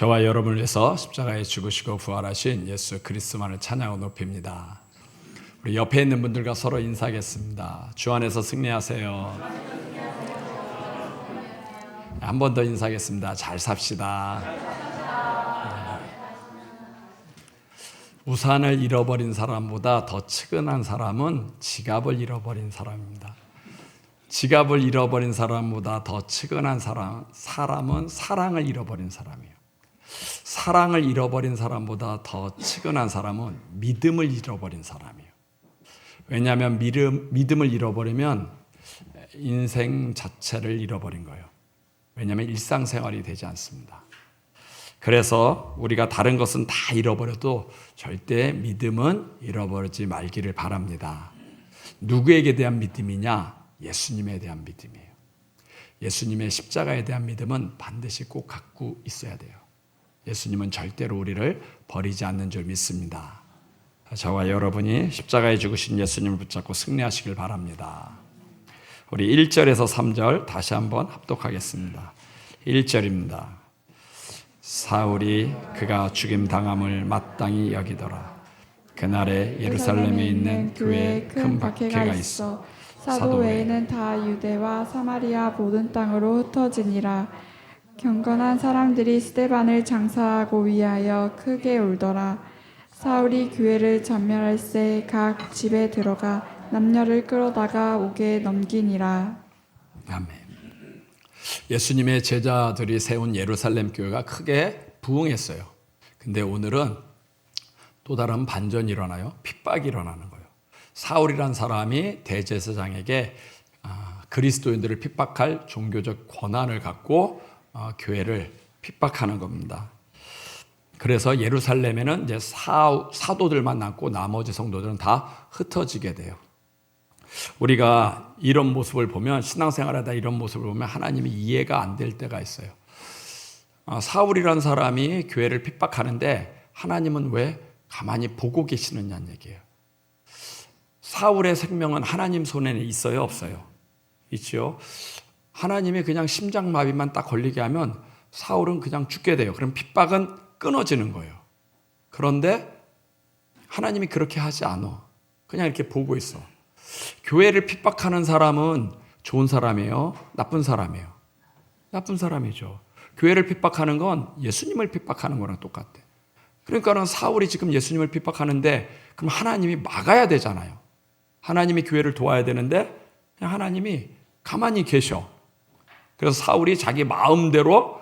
저와 여러분을 위해서 십자가에 죽으시고 부활하신 예수 그리스도만을 찬양하고 높입니다. 우리 옆에 있는 분들과 서로 인사하겠습니다. 주 안에서 승리하세요. 한 번 더 인사하겠습니다. 잘 삽시다. 우산을 잃어버린 사람보다 더 측은한 사람은 지갑을 잃어버린 사람입니다. 지갑을 잃어버린 사람보다 더 측은한 사람은 사랑을 잃어버린 사람이에요. 사랑을 잃어버린 사람보다 더 측은한 사람은 믿음을 잃어버린 사람이에요. 왜냐하면 믿음을 잃어버리면 인생 자체를 잃어버린 거예요. 왜냐하면 일상생활이 되지 않습니다. 그래서 우리가 다른 것은 다 잃어버려도 절대 믿음은 잃어버리지 말기를 바랍니다. 누구에게 대한 믿음이냐? 예수님에 대한 믿음이에요. 예수님의 십자가에 대한 믿음은 반드시 꼭 갖고 있어야 돼요. 예수님은 절대로 우리를 버리지 않는 줄 믿습니다. 저와 여러분이 십자가에 죽으신 예수님을 붙잡고 승리하시길 바랍니다. 우리 1절에서 3절 다시 한번 합독하겠습니다. 1절입니다. 사울이 그가 죽임당함을 마땅히 여기더라. 그날에 예루살렘에 있는 교회에 큰 박해가 있어 사도 외에는 다 유대와 사마리아 모든 땅으로 흩어지니라. 경건한 사람들이 스데반을 장사하고 위하여 크게 울더라. 사울이 교회를 전멸할새 각 집에 들어가 남녀를 끌어다가 옥에 넘기니라. 아멘. 예수님의 제자들이 세운 예루살렘 교회가 크게 부흥했어요. 근데 오늘은 또 다른 반전이 일어나요. 핍박이 일어나는 거예요. 사울이란 사람이 대제사장에게 그리스도인들을 핍박할 종교적 권한을 갖고 교회를 핍박하는 겁니다. 그래서 예루살렘에는 이제 사도들만 남고 나머지 성도들은 다 흩어지게 돼요. 우리가 이런 모습을 보면, 신앙생활하다 이런 모습을 보면 하나님이 이해가 안 될 때가 있어요. 사울이라는 사람이 교회를 핍박하는데 하나님은 왜 가만히 보고 계시느냐는 얘기예요. 사울의 생명은 하나님 손에 있어요, 없어요? 있죠. 하나님이 그냥 심장마비만 딱 걸리게 하면 사울은 그냥 죽게 돼요. 그럼 핍박은 끊어지는 거예요. 그런데 하나님이 그렇게 하지 않아. 그냥 이렇게 보고 있어. 교회를 핍박하는 사람은 좋은 사람이에요? 나쁜 사람이에요? 나쁜 사람이죠. 교회를 핍박하는 건 예수님을 핍박하는 거랑 똑같아. 그러니까는 사울이 지금 예수님을 핍박하는데 그럼 하나님이 막아야 되잖아요. 하나님이 교회를 도와야 되는데 그냥 하나님이 가만히 계셔. 그래서 사울이 자기 마음대로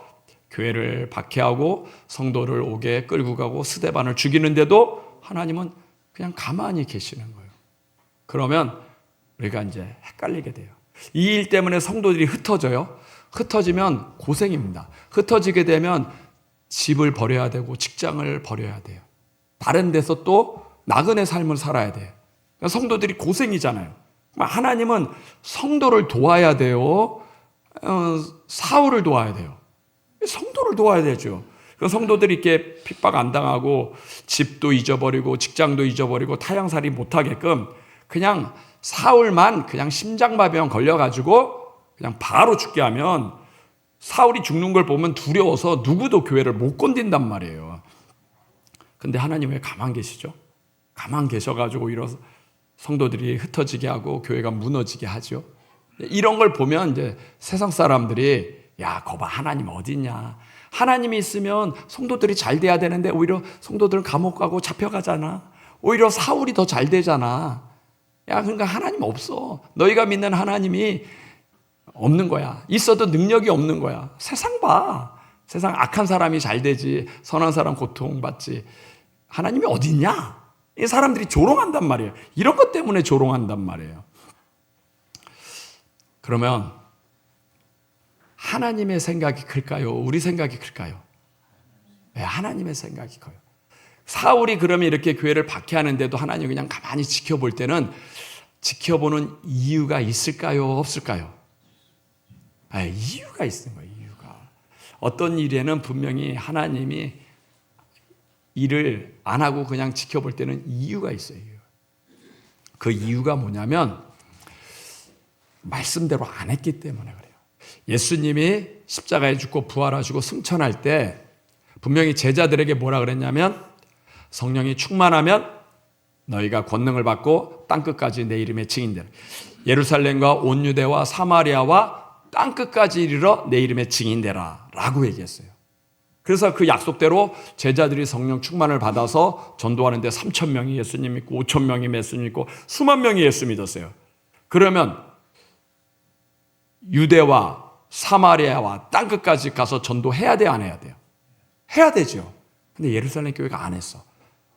교회를 박해하고 성도를 옥에 끌고 가고 스데반을 죽이는데도 하나님은 그냥 가만히 계시는 거예요. 그러면 우리가 이제 헷갈리게 돼요. 이 일 때문에 성도들이 흩어져요. 흩어지면 고생입니다. 흩어지게 되면 집을 버려야 되고 직장을 버려야 돼요. 다른 데서 또 나그네 삶을 살아야 돼요. 그러니까 성도들이 고생이잖아요. 하나님은 성도를 도와야 돼요. 사울을 도와야 돼요. 성도를 도와야 되죠. 성도들이 이렇게 핍박 안 당하고 집도 잊어버리고 직장도 잊어버리고 타향살이 못하게끔 그냥 사울만 그냥 심장마비만 걸려가지고 그냥 바로 죽게 하면 사울이 죽는 걸 보면 두려워서 누구도 교회를 못 건든단 말이에요. 근데 하나님 왜 가만 계시죠? 가만 계셔가지고 이런 성도들이 흩어지게 하고 교회가 무너지게 하죠. 이런 걸 보면 이제 세상 사람들이 야, 거봐, 하나님 어디 있냐? 하나님이 있으면 성도들이 잘 돼야 되는데 오히려 성도들은 감옥 가고 잡혀가잖아. 오히려 사울이 더 잘 되잖아. 야, 그러니까 하나님 없어. 너희가 믿는 하나님이 없는 거야. 있어도 능력이 없는 거야. 세상 봐. 세상 악한 사람이 잘 되지, 선한 사람 고통받지. 하나님이 어디 있냐? 이 사람들이 조롱한단 말이에요. 이런 것 때문에 조롱한단 말이에요. 그러면 하나님의 생각이 클까요? 우리 생각이 클까요? 네, 하나님의 생각이 커요. 사울이 그러면 이렇게 교회를 박해하는데도 하나님이 그냥 가만히 지켜볼 때는 지켜보는 이유가 있을까요? 없을까요? 이유가 있는 거예요. 이유가. 어떤 일에는 분명히 하나님이 일을 안 하고 그냥 지켜볼 때는 이유가 있어요. 그 이유가 뭐냐면 말씀대로 안 했기 때문에 그래요. 예수님이 십자가에 죽고 부활하시고 승천할 때 분명히 제자들에게 뭐라 그랬냐면 성령이 충만하면 너희가 권능을 받고 땅끝까지 내 이름의 증인되라. 예루살렘과 온 유대와 사마리아와 땅끝까지 이르러 내 이름의 증인되라 라고 얘기했어요. 그래서 그 약속대로 제자들이 성령 충만을 받아서 전도하는데 3,000명이 예수님 믿고 5,000명이 예수님 믿고 수만 명이 예수 믿었어요. 그러면 유대와 사마리아와 땅끝까지 가서 전도해야 돼요, 안 해야 돼요? 해야 되죠. 근데 예루살렘 교회가 안 했어.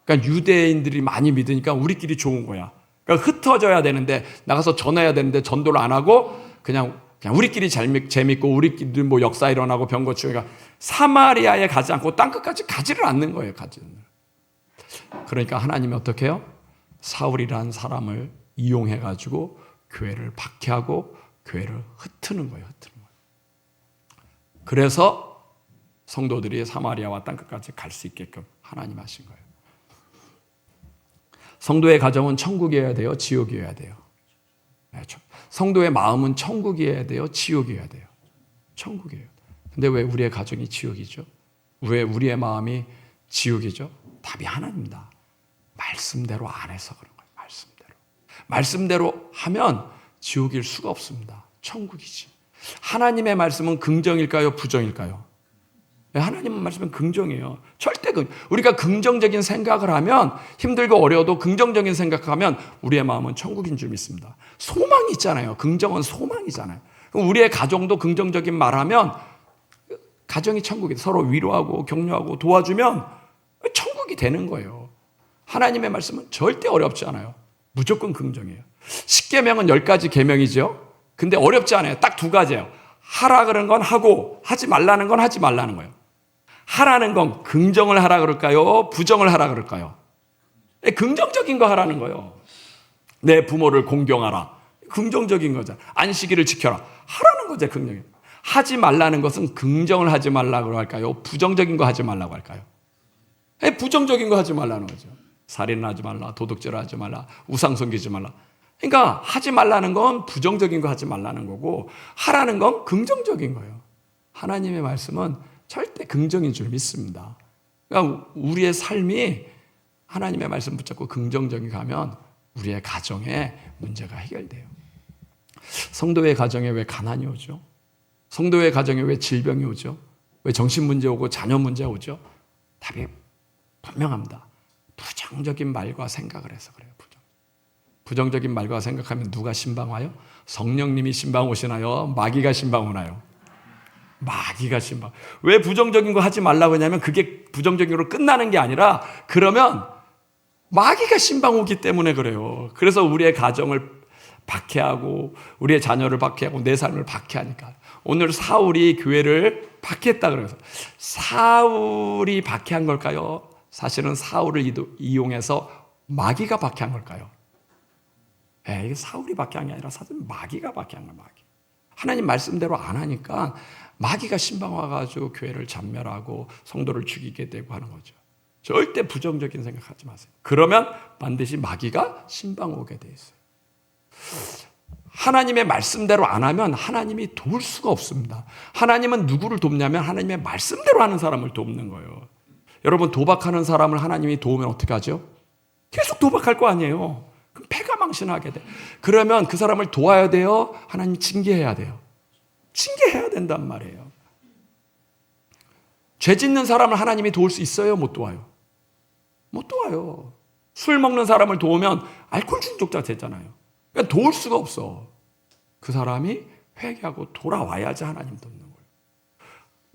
그러니까 유대인들이 많이 믿으니까 우리끼리 좋은 거야. 그러니까 흩어져야 되는데 나가서 전해야 되는데 전도를 안 하고 그냥 우리끼리 재밌고 우리끼리 뭐 역사 일어나고 병 고치니까 사마리아에 가지 않고 땅끝까지 가지를 않는 거예요. 가지는. 그러니까 하나님이 어떻게 해요? 사울이라는 사람을 이용해 가지고 교회를 박해하고 교회를 흩트는 거예요. 흩트는 거예요. 그래서 성도들이 사마리아와 땅끝까지 갈 수 있게끔 하나님 하신 거예요. 성도의 가정은 천국이어야 돼요? 지옥이어야 돼요? 성도의 마음은 천국이어야 돼요? 지옥이어야 돼요? 천국이에요. 근데 왜 우리의 가정이 지옥이죠? 왜 우리의 마음이 지옥이죠? 답이 하나입니다. 말씀대로 안 해서 그런 거예요. 말씀대로 하면 지옥일 수가 없습니다. 천국이지. 하나님의 말씀은 긍정일까요? 부정일까요? 하나님의 말씀은 긍정이에요. 절대 우리가 긍정적인 생각을 하면 힘들고 어려워도 긍정적인 생각하면 우리의 마음은 천국인 줄 믿습니다. 소망이 있잖아요. 긍정은 소망이잖아요. 우리의 가정도 긍정적인 말하면 가정이 천국이 서로 위로하고 격려하고 도와주면 천국이 되는 거예요. 하나님의 말씀은 절대 어렵지 않아요. 무조건 긍정이에요. 10계명은 10가지 계명이죠. 근데 어렵지 않아요. 딱 2가지예요. 하라 그런 건 하고 하지 말라는 건 하지 말라는 거예요. 하라는 건 긍정을 하라 그럴까요? 부정을 하라 그럴까요? 긍정적인 거 하라는 거예요. 내 부모를 공경하라. 긍정적인 거잖아. 안식일을 지켜라. 하라는 거죠. 긍정이. 하지 말라는 것은 긍정을 하지 말라고 할까요? 부정적인 거 하지 말라고 할까요? 부정적인 거 하지 말라는 거죠. 살인을 하지 말라. 도둑질을 하지 말라. 우상 섬기지 말라. 그러니까 하지 말라는 건 부정적인 거 하지 말라는 거고 하라는 건 긍정적인 거예요. 하나님의 말씀은 절대 긍정인 줄 믿습니다. 그러니까 우리의 삶이 하나님의 말씀 붙잡고 긍정적인 가면 우리의 가정에 문제가 해결돼요. 성도의 가정에 왜 가난이 오죠? 성도의 가정에 왜 질병이 오죠? 왜 정신 문제 오고 자녀 문제 오죠? 답이 분명합니다. 부정적인 말과 생각을 해서 그래요. 부정적인 말과 생각하면 누가 신방 와요? 성령님이 신방 오시나요? 마귀가 신방 오나요? 마귀가 신방. 왜 부정적인 거 하지 말라고 하냐면 그게 부정적인 거로 끝나는 게 아니라 그러면 마귀가 신방 오기 때문에 그래요. 그래서 우리의 가정을 박해하고 우리의 자녀를 박해하고 내 삶을 박해하니까. 오늘 사울이 교회를 박해했다 그래서 사울이 박해한 걸까요? 사실은 사울을 이용해서 마귀가 박해한 걸까요? 이게 사울이 박해한 게 아니라 사실 마귀가 박해한 거야. 마귀. 하나님 말씀대로 안 하니까 마귀가 신방 와가지고 교회를 잔멸하고 성도를 죽이게 되고 하는 거죠. 절대 부정적인 생각하지 마세요. 그러면 반드시 마귀가 신방 오게 돼 있어요. 하나님의 말씀대로 안 하면 하나님이 도울 수가 없습니다. 하나님은 누구를 돕냐면 하나님의 말씀대로 하는 사람을 돕는 거예요. 여러분 도박하는 사람을 하나님이 도우면 어떻게 하죠? 계속 도박할 거 아니에요. 그럼 패가 망신하게 돼. 그러면 그 사람을 도와야 돼요? 하나님 징계해야 돼요? 징계해야 된단 말이에요. 죄 짓는 사람을 하나님이 도울 수 있어요? 못 도와요? 못 도와요. 술 먹는 사람을 도우면 알코올 중독자 되잖아요. 그러니까 도울 수가 없어. 그 사람이 회개하고 돌아와야지 하나님 돕는 거예요.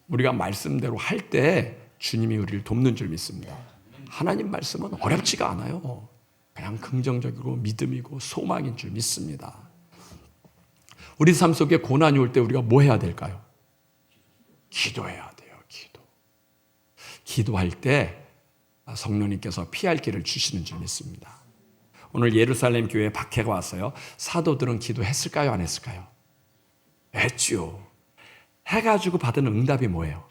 우리가 말씀대로 할 때 주님이 우리를 돕는 줄 믿습니다. 하나님 말씀은 어렵지가 않아요. 그냥 긍정적이고 믿음이고 소망인 줄 믿습니다. 우리 삶 속에 고난이 올 때 우리가 뭐 해야 될까요? 기도해야 돼요. 기도할 때 성령님께서 피할 길을 주시는 줄 믿습니다. 오늘 예루살렘 교회에 박해가 왔어요. 사도들은 기도했을까요? 안 했을까요? 했죠. 해가지고 받은 응답이 뭐예요?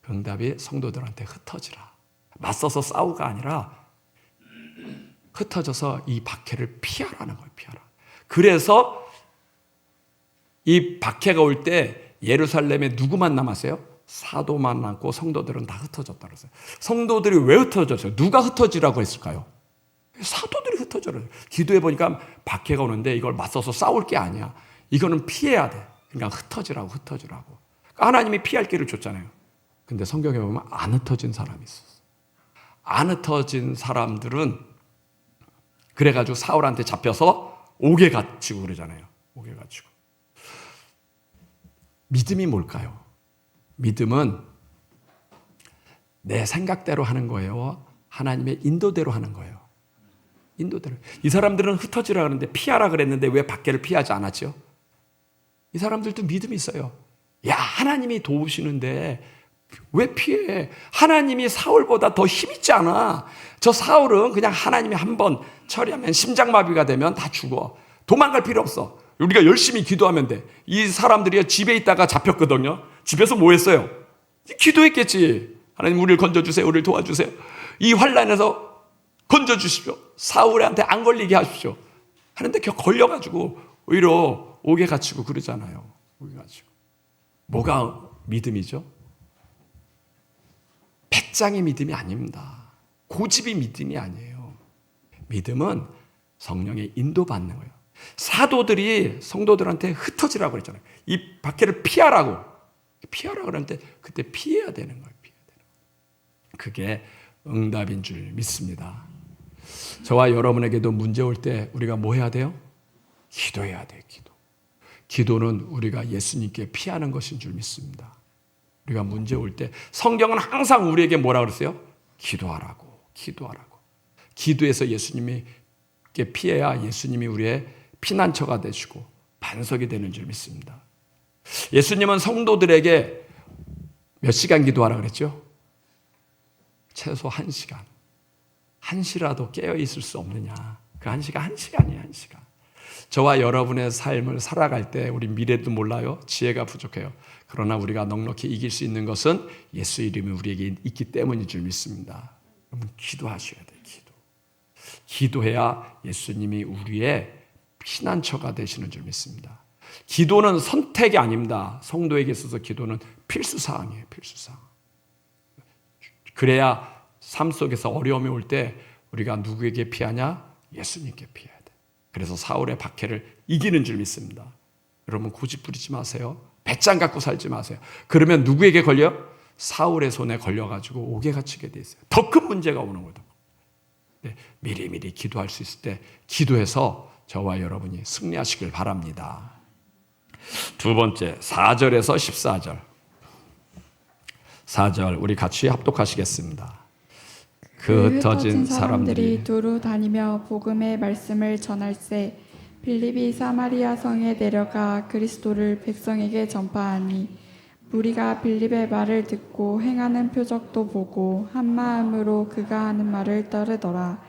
그 응답이 성도들한테 흩어지라. 맞서서 싸우가 아니라 흩어져서 이 박해를 피하라는 거예요. 피하라. 그래서 이 박해가 올 때 예루살렘에 누구만 남았어요? 사도만 남고 성도들은 다 흩어졌다 그랬어요. 성도들이 왜 흩어졌어요? 누가 흩어지라고 했을까요? 사도들이 흩어져요. 기도해 보니까 박해가 오는데 이걸 맞서서 싸울 게 아니야. 이거는 피해야 돼. 그러니까 흩어지라고. 그러니까 하나님이 피할 길을 줬잖아요. 근데 성경에 보면 안 흩어진 사람이 있었어. 안 흩어진 사람들은 그래가지고 사울한테 잡혀서 옥에 갇히고 그러잖아요. 옥에 갇히고. 믿음이 뭘까요? 믿음은 내 생각대로 하는 거예요. 하나님의 인도대로 하는 거예요. 인도대로. 이 사람들은 흩어지라 그랬는데 피하라 그랬는데 왜 박해를 피하지 않았죠? 이 사람들도 믿음이 있어요. 야, 하나님이 도우시는데 왜 피해? 하나님이 사울보다 더 힘있지 않아. 저 사울은 그냥 하나님이 한번 처리하면 심장마비가 되면 다 죽어. 도망갈 필요 없어. 우리가 열심히 기도하면 돼. 이 사람들이 집에 있다가 잡혔거든요. 집에서 뭐 했어요? 기도했겠지. 하나님 우리를 건져주세요. 우리를 도와주세요. 이 환란에서 건져주십시오. 사울한테 안 걸리게 하십시오. 하는데 걸려가지고 오히려 옥에 갇히고 그러잖아요. 옥에 갇히고. 뭐가 믿음이죠? 배짱이 믿음이 아닙니다. 고집이 믿음이 아니에요. 믿음은 성령의 인도받는 거예요. 사도들이 성도들한테 흩어지라고 그랬잖아요. 이 박해를 피하라고 그러는데 그때 피해야 되는 거예요. 그게 응답인 줄 믿습니다. 저와 여러분에게도 문제 올 때 우리가 뭐 해야 돼요? 기도해야 돼요. 기도는 우리가 예수님께 피하는 것인 줄 믿습니다. 우리가 문제 올 때 성경은 항상 우리에게 뭐라 그랬어요? 기도하라고. 기도해서 예수님께 피해야 예수님이 우리의 피난처가 되시고 반석이 되는 줄 믿습니다. 예수님은 성도들에게 몇 시간 기도하라 그랬죠? 최소 1시간. 1시라도 깨어 있을 수 없느냐? 그 1시간 1시간이에요. 1시간. 저와 여러분의 삶을 살아갈 때 우리 미래도 몰라요. 지혜가 부족해요. 그러나 우리가 넉넉히 이길 수 있는 것은 예수 이름이 우리에게 있기 때문인 줄 믿습니다. 여러분 기도하셔야 돼요. 기도해야 예수님이 우리의 피난처가 되시는 줄 믿습니다. 기도는 선택이 아닙니다. 성도에게 있어서 기도는 필수사항이에요. 필수사항. 그래야 삶 속에서 어려움이 올 때 우리가 누구에게 피하냐? 예수님께 피해야 돼. 그래서 사울의 박해를 이기는 줄 믿습니다. 여러분 고집 부리지 마세요. 배짱 갖고 살지 마세요. 그러면 누구에게 걸려? 사울의 손에 걸려가지고 옥에 갇히게 돼 있어요. 더 큰 문제가 오는 거죠. 네, 미리미리 기도할 수 있을 때 기도해서 저와 여러분이 승리하시길 바랍니다. 두 번째 4절에서 14절 4절 우리 같이 합독하시겠습니다. 그 흩어진 사람들이 두루 다니며 복음의 말씀을 전할세 빌립이 사마리아 성에 내려가 그리스도를 백성에게 전파하니 무리가 빌립의 말을 듣고 행하는 표적도 보고 한 마음으로 그가 하는 말을 따르더라.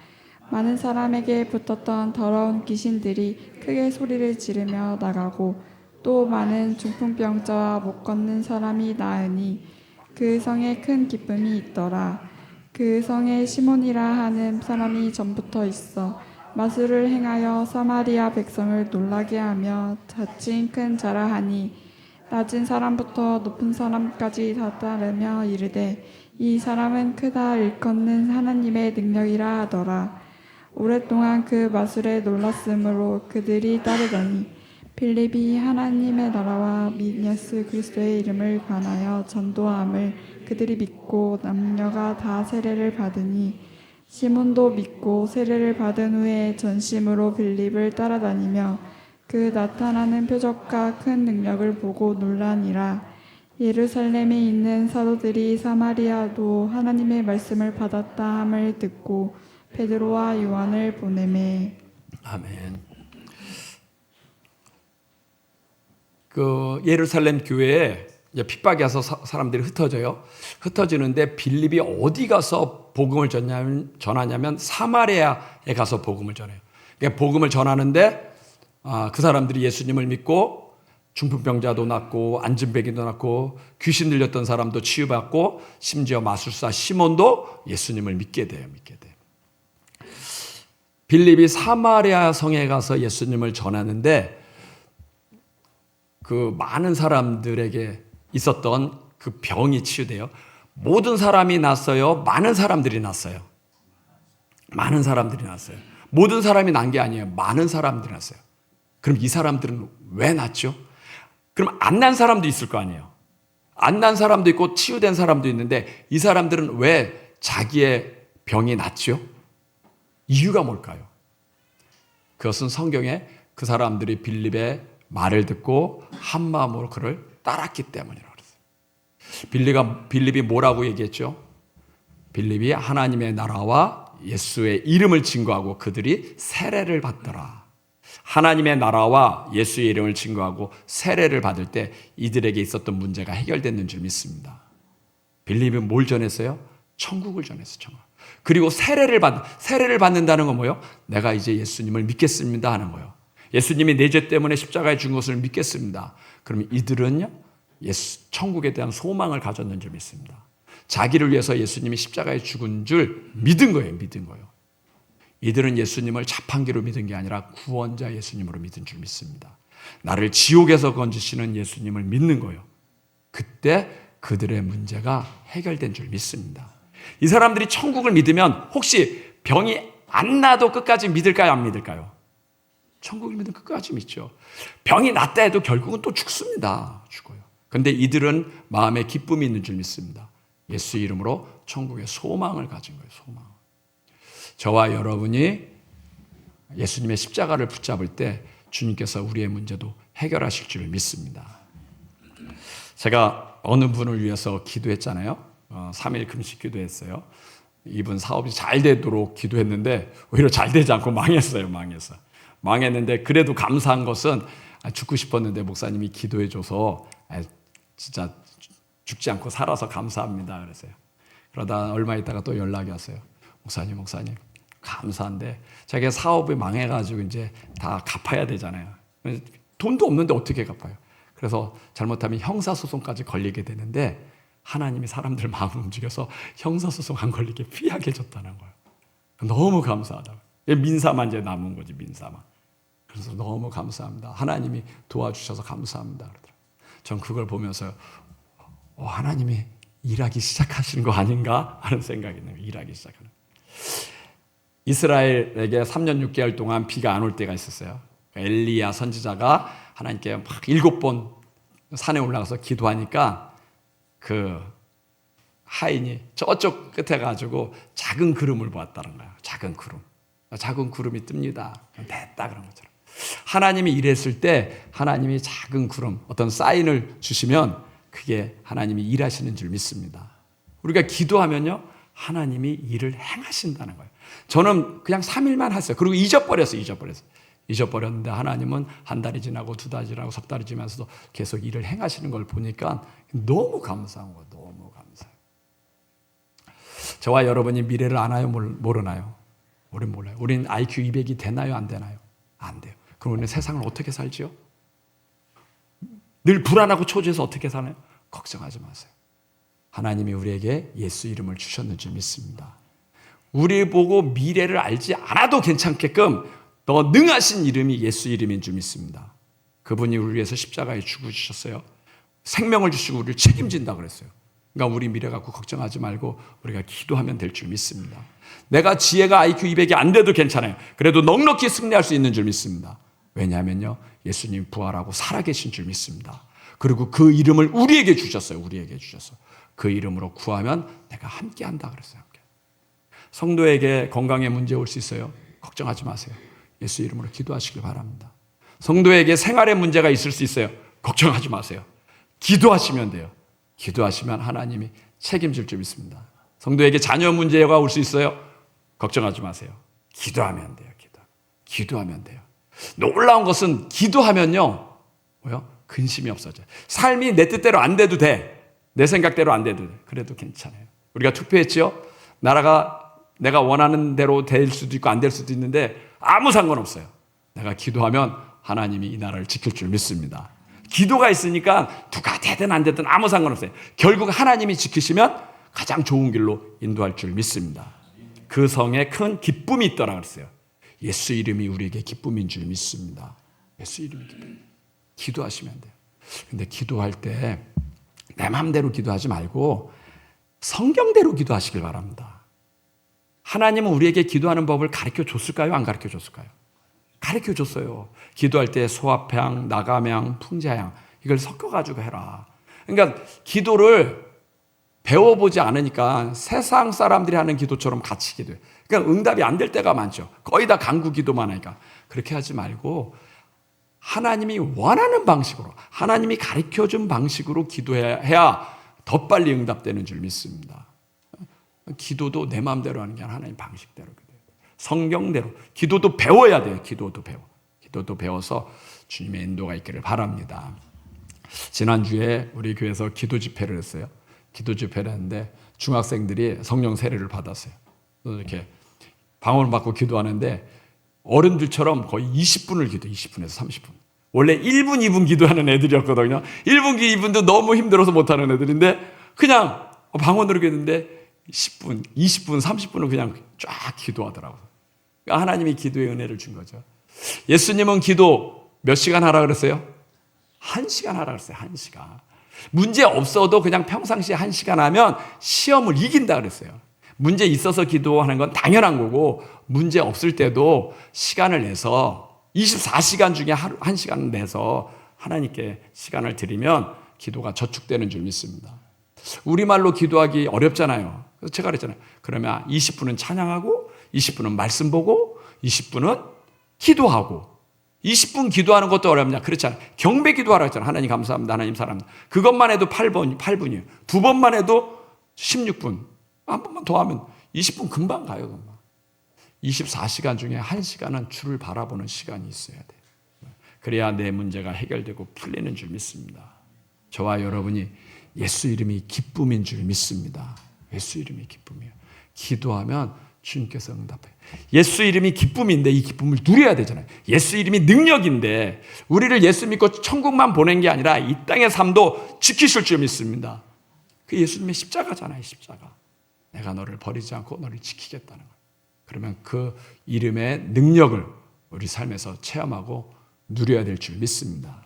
많은 사람에게 붙었던 더러운 귀신들이 크게 소리를 지르며 나가고 또 많은 중풍병자와 못 걷는 사람이 나으니 그 성에 큰 기쁨이 있더라. 그 성에 시몬이라 하는 사람이 전부터 있어 마술을 행하여 사마리아 백성을 놀라게 하며 자칭 큰 자라하니 낮은 사람부터 높은 사람까지 다 따르며 이르되 이 사람은 크다 일컫는 하나님의 능력이라 하더라. 오랫동안 그 마술에 놀랐으므로 그들이 따르더니 빌립이 하나님의 나라와 및 예수 그리스도의 이름을 관하여 전도함을 그들이 믿고 남녀가 다 세례를 받으니 시몬도 믿고 세례를 받은 후에 전심으로 빌립을 따라다니며 그 나타나는 표적과 큰 능력을 보고 놀라니라. 예루살렘에 있는 사도들이 사마리아도 하나님의 말씀을 받았다 함을 듣고 베드로와 요한을 보내매. 아멘. 그 예루살렘 교회에 핍박이 와서 사람들이 흩어져요. 흩어지는데 빌립이 어디 가서 복음을 전하냐면 사마리아에 가서 복음을 전해요. 그러니까 복음을 전하는데 그 사람들이 예수님을 믿고 중풍병자도 낫고 안진뱅이도 낫고 귀신 들렸던 사람도 치유받고 심지어 마술사 시몬도 예수님을 믿게 돼요. 빌립이 사마리아 성에 가서 예수님을 전하는데 그 많은 사람들에게 있었던 그 병이 치유돼요. 모든 사람이 났어요? 많은 사람들이 났어요? 많은 사람들이 났어요. 모든 사람이 난 게 아니에요. 많은 사람들이 났어요. 그럼 이 사람들은 왜 났죠? 그럼 안 난 사람도 있을 거 아니에요. 안 난 사람도 있고 치유된 사람도 있는데 이 사람들은 왜 자기의 병이 낫죠? 이유가 뭘까요? 그것은 성경에 그 사람들이 빌립의 말을 듣고 한 마음으로 그를 따랐기 때문이라고 그랬어요. 빌립이 뭐라고 얘기했죠? 빌립이 하나님의 나라와 예수의 이름을 증거하고 그들이 세례를 받더라. 하나님의 나라와 예수의 이름을 증거하고 세례를 받을 때 이들에게 있었던 문제가 해결됐는 줄 믿습니다. 빌립이 뭘 전했어요? 천국을 전했어요. 천국. 그리고 세례를 받는다는 건 뭐예요? 내가 이제 예수님을 믿겠습니다 하는 거예요. 예수님이 내 죄 때문에 십자가에 죽은 것을 믿겠습니다. 그러면 이들은요, 천국에 대한 소망을 가졌는 줄 믿습니다. 자기를 위해서 예수님이 십자가에 죽은 줄 믿은 거예요. 이들은 예수님을 자판기로 믿은 게 아니라 구원자 예수님으로 믿은 줄 믿습니다. 나를 지옥에서 건지시는 예수님을 믿는 거예요. 그때 그들의 문제가 해결된 줄 믿습니다. 이 사람들이 천국을 믿으면 혹시 병이 안 나도 끝까지 믿을까요? 안 믿을까요? 천국을 믿으면 끝까지 믿죠. 병이 낫다 해도 결국은 또 죽습니다. 죽어요. 그런데 이들은 마음에 기쁨이 있는 줄 믿습니다. 예수 이름으로 천국의 소망을 가진 거예요. 소망. 저와 여러분이 예수님의 십자가를 붙잡을 때 주님께서 우리의 문제도 해결하실 줄 믿습니다. 제가 어느 분을 위해서 기도했잖아요. 3일 금식 기도했어요. 이분 사업이 잘 되도록 기도했는데 오히려 잘 되지 않고 망했는데 그래도 감사한 것은 죽고 싶었는데 목사님이 기도해줘서 진짜 죽지 않고 살아서 감사합니다 그랬어요. 그러다 얼마 있다가 또 연락이 왔어요. 목사님 감사한데 자기가 사업이 망해가지고 이제 다 갚아야 되잖아요. 돈도 없는데 어떻게 갚아요? 그래서 잘못하면 형사소송까지 걸리게 되는데 하나님이 사람들 마음을 움직여서 형사소송 안 걸리게 피하게 해줬다는 거예요. 너무 감사하다고. 민사만 이제 남은 거지, 민사만. 그래서 너무 감사합니다. 하나님이 도와주셔서 감사합니다. 전 그걸 보면서 하나님이 일하기 시작하시는 거 아닌가 하는 생각이 나요. 일하기 시작하는. 이스라엘에게 3년 6개월 동안 비가 안 올 때가 있었어요. 엘리야 선지자가 하나님께 막 7번 산에 올라가서 기도하니까 그 하인이 저쪽 끝에 가지고 작은 구름을 보았다는 거예요. 작은 구름이 뜹니다. 됐다 그런 것처럼. 하나님이 일했을 때 하나님이 작은 구름, 어떤 사인을 주시면 그게 하나님이 일하시는 줄 믿습니다. 우리가 기도하면요, 하나님이 일을 행하신다는 거예요. 저는 그냥 3일만 했어요. 그리고 잊어버렸는데 하나님은 한 달이 지나고 2달이 지나고 3달이 지나면서도 계속 일을 행하시는 걸 보니까 너무 감사한 거예요. 너무 감사해요. 저와 여러분이 미래를 아나요? 모르나요? 우린 몰라요. 우린 IQ 200이 되나요? 안 되나요? 안 돼요. 그럼 우리는 세상을 어떻게 살지요? 늘 불안하고 초조해서 어떻게 사나요? 걱정하지 마세요. 하나님이 우리에게 예수 이름을 주셨는 줄 믿습니다. 우리 보고 미래를 알지 않아도 괜찮게끔 더 능하신 이름이 예수 이름인 줄 믿습니다. 그분이 우리 위해서 십자가에 죽으셨어요. 생명을 주시고 우리를 책임진다 그랬어요. 그러니까 우리 미래 갖고 걱정하지 말고 우리가 기도하면 될 줄 믿습니다. 내가 지혜가 IQ 200이 안 돼도 괜찮아요. 그래도 넉넉히 승리할 수 있는 줄 믿습니다. 왜냐하면요, 예수님 부활하고 살아계신 줄 믿습니다. 그리고 그 이름을 우리에게 주셨어요. 그 이름으로 구하면 내가 함께 한다 그랬어요. 함께. 성도에게 건강에 문제 올 수 있어요. 걱정하지 마세요. 예수 이름으로 기도하시길 바랍니다. 성도에게 생활에 문제가 있을 수 있어요. 걱정하지 마세요. 기도하시면 돼요. 기도하시면 하나님이 책임질 줄 믿습니다. 성도에게 자녀 문제가 올 수 있어요. 걱정하지 마세요. 기도하면 돼요. 기도하면 돼요. 놀라운 것은 기도하면요, 근심이 없어져요. 삶이 내 뜻대로 안 돼도 돼. 내 생각대로 안 돼도 돼. 그래도 괜찮아요. 우리가 투표했죠? 나라가 내가 원하는 대로 될 수도 있고 안 될 수도 있는데 아무 상관없어요. 내가 기도하면 하나님이 이 나라를 지킬 줄 믿습니다. 기도가 있으니까 누가 되든 안 되든 아무 상관없어요. 결국 하나님이 지키시면 가장 좋은 길로 인도할 줄 믿습니다. 그 성에 큰 기쁨이 있더라 그랬어요. 예수 이름이 우리에게 기쁨인 줄 믿습니다. 예수 이름이 기쁨. 기도하시면 돼요. 근데 기도할 때 내 마음대로 기도하지 말고 성경대로 기도하시길 바랍니다. 하나님은 우리에게 기도하는 법을 가르쳐 줬을까요? 안 가르쳐 줬을까요? 가르쳐 줬어요. 기도할 때 소합향, 나감향, 풍자향 이걸 섞어가지고 해라. 그러니까 기도를 배워보지 않으니까 세상 사람들이 하는 기도처럼 같이 기도해요. 그러니까 응답이 안 될 때가 많죠. 거의 다 간구 기도만 하니까. 그렇게 하지 말고 하나님이 원하는 방식으로, 하나님이 가르쳐준 방식으로 기도해야 더 빨리 응답되는 줄 믿습니다. 기도도 내 마음대로 하는 게 아니라 하나님 방식대로 기도해야 돼요. 성경대로. 기도도 배워야 돼요. 기도도 배워서 주님의 인도가 있기를 바랍니다. 지난주에 우리 교회에서 기도 집회를 했어요. 기도 집회를 했는데 중학생들이 성령 세례를 받았어요. 이렇게 방언을 받고 기도하는데 어른들처럼 거의 20분을 기도해. 20분에서 30분. 원래 1분, 2분 기도하는 애들이었거든요. 1분, 2분도 너무 힘들어서 못하는 애들인데 그냥 방언으로 기도했는데 10분, 20분, 30분을 그냥 쫙 기도하더라고요. 그러니까 하나님이 기도의 은혜를 준 거죠. 예수님은 기도 몇 시간 하라 그랬어요? 1시간 하라 그랬어요. 1시간. 문제 없어도 그냥 평상시에 1시간 하면 시험을 이긴다 그랬어요. 문제 있어서 기도하는 건 당연한 거고 문제 없을 때도 시간을 내서 24시간 중에 하루 1시간 내서 하나님께 시간을 드리면 기도가 저축되는 줄 믿습니다. 우리말로 기도하기 어렵잖아요. 그래서 제가 그랬잖아요. 그러면 20분은 찬양하고 20분은 말씀 보고 20분은 기도하고 20분 기도하는 것도 어렵냐? 그렇잖아요. 경배 기도하라 했잖아요. 하나님 감사합니다. 하나님 사랑합니다. 그것만 해도 8분이에요. 두 번만 해도 16분. 한 번만 더 하면 20분 금방 가요. 금방. 24시간 중에 1시간은 주를 바라보는 시간이 있어야 돼요. 그래야 내 문제가 해결되고 풀리는 줄 믿습니다. 저와 여러분이 예수 이름이 기쁨인 줄 믿습니다. 예수 이름이 기쁨이에요. 기도하면 주님께서 응답해요. 예수 이름이 기쁨인데 이 기쁨을 누려야 되잖아요. 예수 이름이 능력인데 우리를 예수 믿고 천국만 보낸 게 아니라 이 땅의 삶도 지키실 줄 믿습니다. 그 예수님의 십자가잖아요. 십자가. 내가 너를 버리지 않고 너를 지키겠다는 거예요. 그러면 그 이름의 능력을 우리 삶에서 체험하고 누려야 될 줄 믿습니다.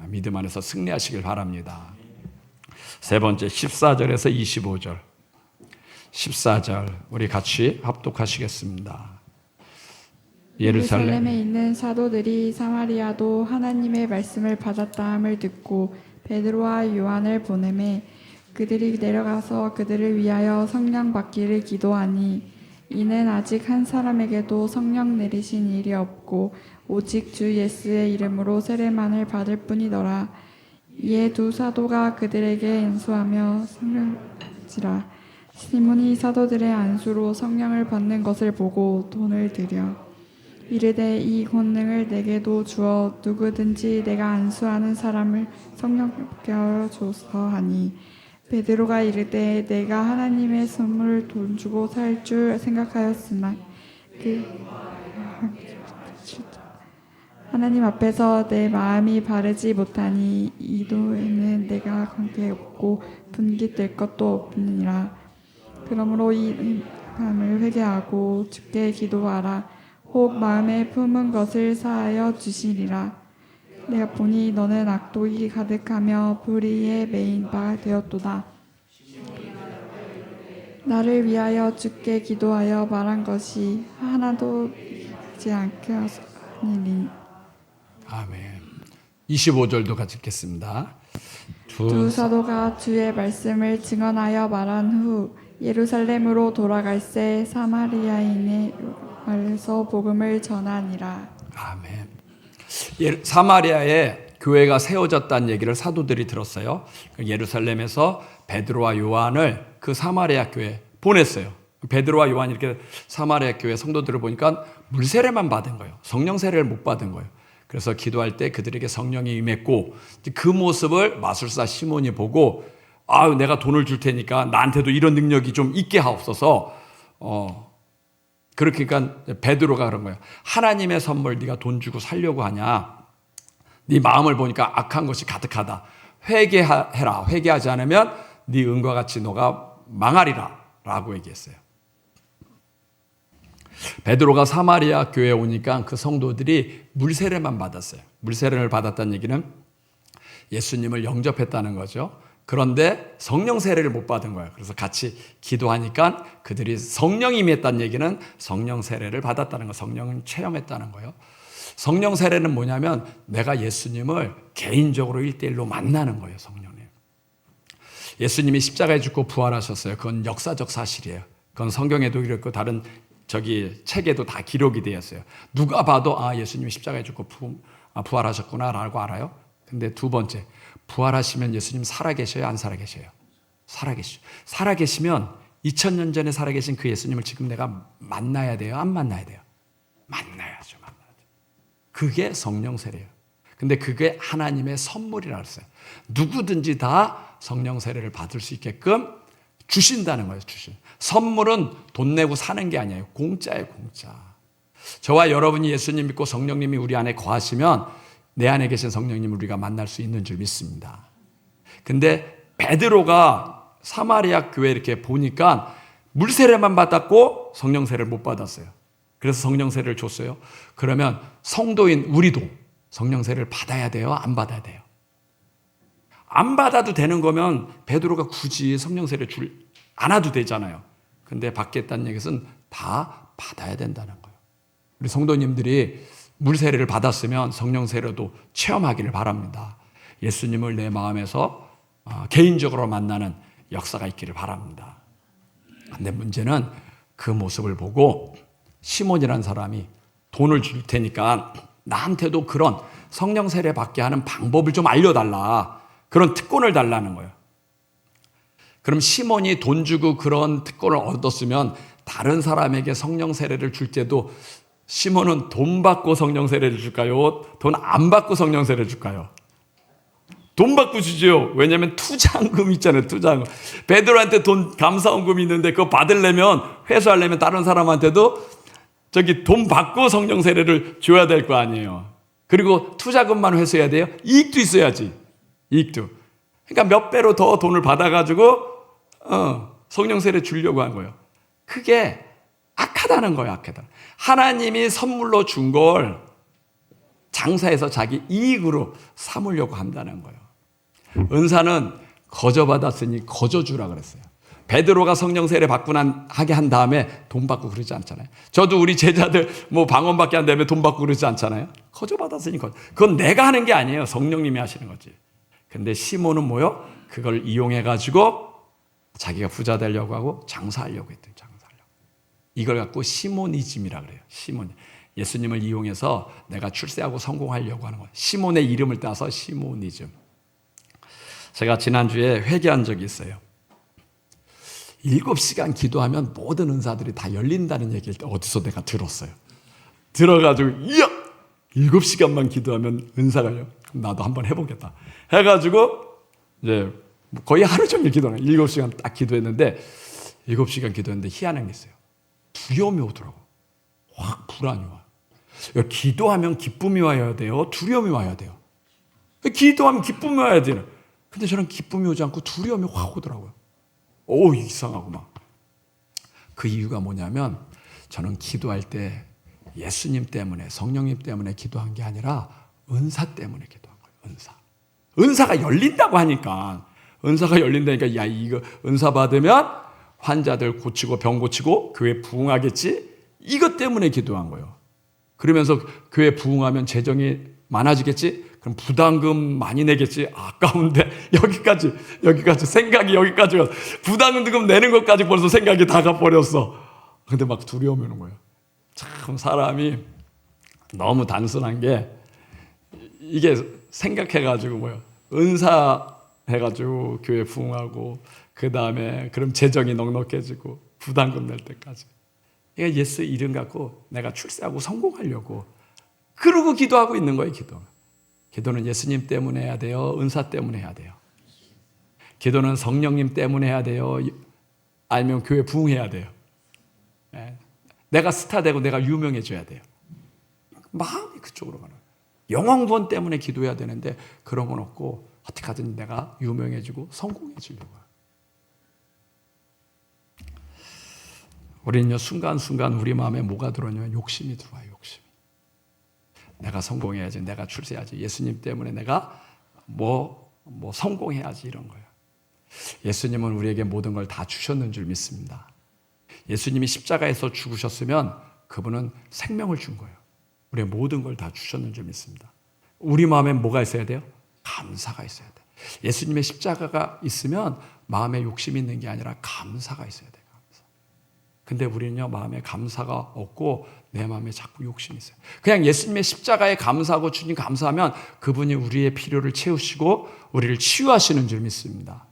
믿음 안에서 승리하시길 바랍니다. 세 번째 14절에서 25절. 14절 우리 같이 합독하시겠습니다. 예루살렘에 있는 사도들이 사마리아도 하나님의 말씀을 받았다함을 듣고 베드로와 요한을 보내매 그들이 내려가서 그들을 위하여 성령 받기를 기도하니 이는 아직 한 사람에게도 성령 내리신 일이 없고 오직 주 예수의 이름으로 세례만을 받을 뿐이더라. 이에 두 사도가 그들에게 en수하며 성령 받지라. 시몬이 사도들의 안수로 성령을 받는 것을 보고 돈을 들여 이르되 이 권능을 내게도 주어 누구든지 내가 안수하는 사람을 성령 받게 하여 줘서 하니 베드로가 이르되 내가 하나님의 선물을 돈 주고 살 줄 생각하였으나 하나님 앞에서 내 마음이 바르지 못하니 이도에는 내가 관계없고 분깃될 것도 없느니라. 그러므로 이 마음을 회개하고 주께 기도하라. 혹 마음에 품은 것을 사하여 주시리라. 내가 보니 너는 악독이 가득하며 불의에 매인 바 되었도다. 나를 위하여 주께 기도하여 말한 것이 하나도 있지 않게 하시니. 아멘. 25절도 같이 읽겠습니다. 두 사도가 주의 말씀을 증언하여 말한 후 예루살렘으로 돌아갈새 사마리아인의 말에서 복음을 전하니라. 아멘. 사마리아에 교회가 세워졌다는 얘기를 사도들이 들었어요. 예루살렘에서 베드로와 요한을 그 사마리아 교회에 보냈어요. 베드로와 요한이 이렇게 사마리아 교회 성도들을 보니까 물세례만 받은 거예요. 성령 세례를 못 받은 거예요. 그래서 기도할 때 그들에게 성령이 임했고 그 모습을 마술사 시몬이 보고 내가 돈을 줄 테니까 나한테도 이런 능력이 좀 있게 하옵소서. 그러니까 베드로가 그런 거예요. 하나님의 선물 네가 돈 주고 살려고 하냐? 네 마음을 보니까 악한 것이 가득하다. 회개해라. 회개하지 않으면 네 은과 같이 너가 망하리라 라고 얘기했어요. 베드로가 사마리아 교회에 오니까 그 성도들이 물세례만 받았어요. 물세례를 받았다는 얘기는 예수님을 영접했다는 거죠. 그런데 성령 세례를 못 받은 거예요. 그래서 같이 기도하니까 그들이 성령이 임했다는 얘기는 성령 세례를 받았다는 거, 성령을 체험했다는 거예요. 성령 세례는 뭐냐면 내가 예수님을 개인적으로 1대1로 만나는 거예요. 성령님. 예수님이 십자가에 죽고 부활하셨어요. 그건 역사적 사실이에요. 그건 성경에도 이렇고 다른 책에도 다 기록이 되었어요. 누가 봐도 예수님이 십자가에 죽고 부활하셨구나라고 알아요. 근데 두 번째, 부활하시면 예수님 살아계셔요? 안 살아계셔요? 살아계시죠. 살아계시면 2000년 전에 살아계신 그 예수님을 지금 내가 만나야 돼요? 안 만나야 돼요? 만나야죠. 그게 성령 세례예요. 근데 그게 하나님의 선물이라고 했어요. 누구든지 다 성령 세례를 받을 수 있게끔 주신다는 거예요. 선물은 돈 내고 사는 게 아니에요. 공짜예요, 공짜. 저와 여러분이 예수님 믿고 성령님이 우리 안에 거하시면 내 안에 계신 성령님을 우리가 만날 수 있는 줄 믿습니다. 근데 베드로가 사마리아 교회 이렇게 보니까 물세례만 받았고 성령 세례를 못 받았어요. 그래서 성령 세례를 줬어요. 그러면 성도인 우리도 성령 세례를 받아야 돼요? 안 받아야 돼요? 안 받아도 되는 거면 베드로가 굳이 성령 세례 안 와도 되잖아요. 근데 받겠다는 얘기는 다 받아야 된다는 거예요. 우리 성도님들이 물 세례를 받았으면 성령 세례도 체험하기를 바랍니다. 예수님을 내 마음에서 개인적으로 만나는 역사가 있기를 바랍니다. 근데 문제는 그 모습을 보고 시몬이라는 사람이 돈을 줄 테니까 나한테도 그런 성령 세례 받게 하는 방법을 좀 알려달라. 그런 특권을 달라는 거예요. 그럼 시몬이 돈 주고 그런 특권을 얻었으면 다른 사람에게 성령 세례를 줄 때도 시몬은 돈 받고 성령 세례를 줄까요? 돈 안 받고 성령 세례를 줄까요? 돈 받고 주죠. 왜냐하면 투자금 있잖아요. 투자금. 베드로한테 돈 감사원금이 있는데 그거 받으려면 회수하려면 다른 사람한테도 돈 받고 성령 세례를 줘야 될 거 아니에요. 그리고 투자금만 회수해야 돼요? 이익도 있어야지. 이익도. 그러니까 몇 배로 더 돈을 받아가지고 성령 세례 주려고 한 거예요. 그게 악하다는 거예요. 악하다. 하나님이 선물로 준 걸 장사해서 자기 이익으로 삼으려고 한다는 거예요. 은사는 거저 받았으니 거저 주라 그랬어요. 베드로가 성령 세례 받고 하게 한 다음에 돈 받고 그러지 않잖아요. 저도 우리 제자들 방언 받게 한 다음에 돈 받고 그러지 않잖아요. 거저 받았으니 거저. 그건 내가 하는 게 아니에요. 성령님이 하시는 거지. 근데 시몬은 뭐요? 그걸 이용해가지고 자기가 부자 되려고 하고 장사하려고 했대요. 장사하려고. 이걸 갖고 시모니즘이라 그래요. 시몬. 예수님을 이용해서 내가 출세하고 성공하려고 하는 거예요. 시몬의 이름을 따서 시모니즘. 제가 지난주에 회개한 적이 있어요. 7시간 기도하면 모든 은사들이 다 열린다는 얘기를 어디서 내가 들었어요. 들어가지고 이야! 7시간만 기도하면 은사가 열려. 나도 한번 해보겠다. 해가지고 이제 거의 하루 종일 기도하는 7시간 딱 기도했는데 7시간 기도했는데 희한한 게 있어요. 두려움이 오더라고. 확 불안이 와. 기도하면 기쁨이 와야 돼요? 두려움이 와야 돼요? 기도하면 기쁨이 와야 돼요. 근데 저는 기쁨이 오지 않고 두려움이 확 오더라고요. 오, 이상하고 막. 그 이유가 뭐냐면 저는 기도할 때 예수님 때문에 성령님 때문에 기도한 게 아니라 은사 때문에 기도한 거예요. 은사가 열린다고 하니까 은사가 열린다니까 야 이거 은사 받으면 환자들 고치고 병 고치고 교회 부흥하겠지? 이것 때문에 기도한 거예요. 그러면서 교회 부흥하면 재정이 많아지겠지? 그럼 부담금 많이 내겠지? 아까운데 여기까지 생각이 여기까지 와서 부담금 내는 것까지 벌써 생각이 다 가버렸어. 근데 막 두려움이 오는 거예요. 참 사람이 너무 단순한 게 이게 생각해가지고 은사 해가지고 교회 부흥하고 그 다음에 그럼 재정이 넉넉해지고 부담금 낼 때까지. 그러니까 예수 이름 갖고 내가 출세하고 성공하려고 그러고 기도하고 있는 거예요. 기도는 예수님 때문에 해야 돼요? 은사 때문에 해야 돼요? 기도는 성령님 때문에 해야 돼요? 아니면 교회 부흥해야 돼요? 내가 스타 되고 내가 유명해져야 돼요? 마음이 그쪽으로 가는 거예요. 영광 구원 때문에 기도해야 되는데 그런 건 없고 어떻게 하든 내가 유명해지고 성공해지려고 해요. 우리는요 순간순간 우리 마음에 뭐가 들어오냐면 욕심이 들어와요. 욕심. 내가 성공해야지, 내가 출세해야지, 예수님 때문에 내가 뭐 성공해야지 이런 거예요. 예수님은 우리에게 모든 걸 다 주셨는 줄 믿습니다. 예수님이 십자가에서 죽으셨으면 그분은 생명을 준 거예요. 우리의 모든 걸 다 주셨는 줄 믿습니다. 우리 마음에 뭐가 있어야 돼요? 감사가 있어야 돼요. 예수님의 십자가가 있으면 마음에 욕심이 있는 게 아니라 감사가 있어야 돼요. 감사. 근데 우리는요, 마음에 감사가 없고 내 마음에 자꾸 욕심이 있어요. 그냥 예수님의 십자가에 감사하고 주님 감사하면 그분이 우리의 필요를 채우시고 우리를 치유하시는 줄 믿습니다.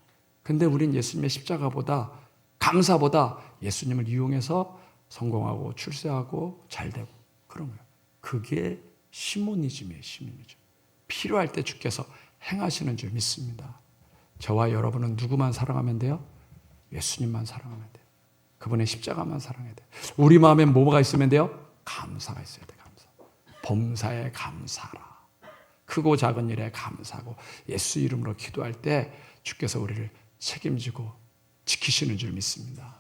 근데 우린 예수님의 십자가보다, 감사보다 예수님을 이용해서 성공하고 출세하고 잘되고 그런 거예요. 그게 시모니즘이에요. 시모니즘. 필요할 때 주께서 행하시는 줄 믿습니다. 저와 여러분은 누구만 사랑하면 돼요? 예수님만 사랑하면 돼요. 그분의 십자가만 사랑해야 돼요. 우리 마음에 뭐가 있으면 돼요? 감사가 있어야 돼요. 감사. 범사에 감사라. 크고 작은 일에 감사하고 예수 이름으로 기도할 때 주께서 우리를 책임지고 지키시는 줄 믿습니다.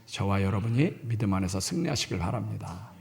저와 여러분이 믿음 안에서 승리하시길 바랍니다.